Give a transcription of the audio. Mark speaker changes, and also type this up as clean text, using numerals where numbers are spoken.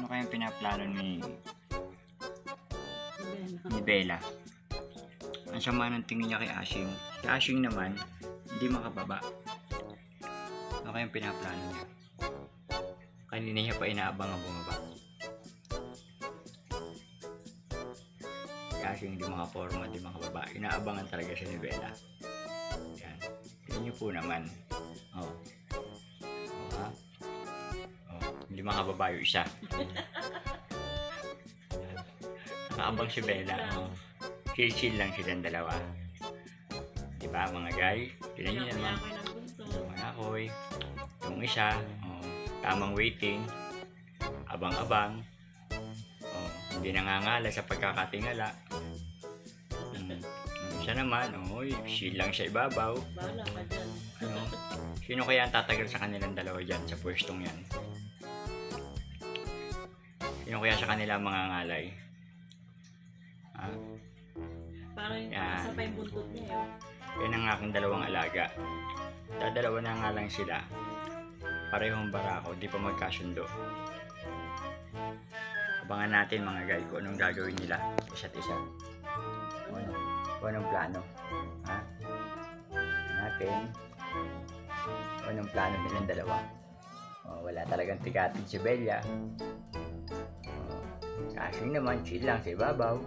Speaker 1: kayang pinaplano ni Bella? Ang sama ng tingin niya kay Ashing. Si Ashing naman, hindi makababa. Ano kayang pinaplano niya? Kanina niya pa inaabang ang bumaba. Si Ashing hindi makaporma, hindi makababa. Inaabangan talaga siya ni Bella. Yan. Tingnan niyo po naman. Oh. Oh, ha? Oh, hindi makababa yung isa. Nakaabang si Bella. Oh. Chill-chill lang silang dalawa. Diba mga guys? Tignan nyo naman. Mga akoy. Yung isa. Oh, tamang waiting. Abang-abang. Oh, hindi nangangala sa pagkakatingala. Yung isa naman. Oh, chill lang siya ibabaw. Ano? Sino kaya ang tatagal sa kanilang dalawa dyan sa pwestong yan? Sino kaya sa kanila mga ngalay? Ha?
Speaker 2: Parang
Speaker 1: Yan.
Speaker 2: sa pa yung buntot niya yun.
Speaker 1: Yan ang aking dalawang alaga. Dadalawa na nga lang sila. Parehong barako, di pa magkasundo. Abangan natin mga guys kung anong gagawin nila isa't isa. Kung anong plano. Ha? Natin. Kung anong plano nilang dalawa. Oh, wala talagang tigatin si Bella. Oh, Ashing naman, chill lang sa ibabaw.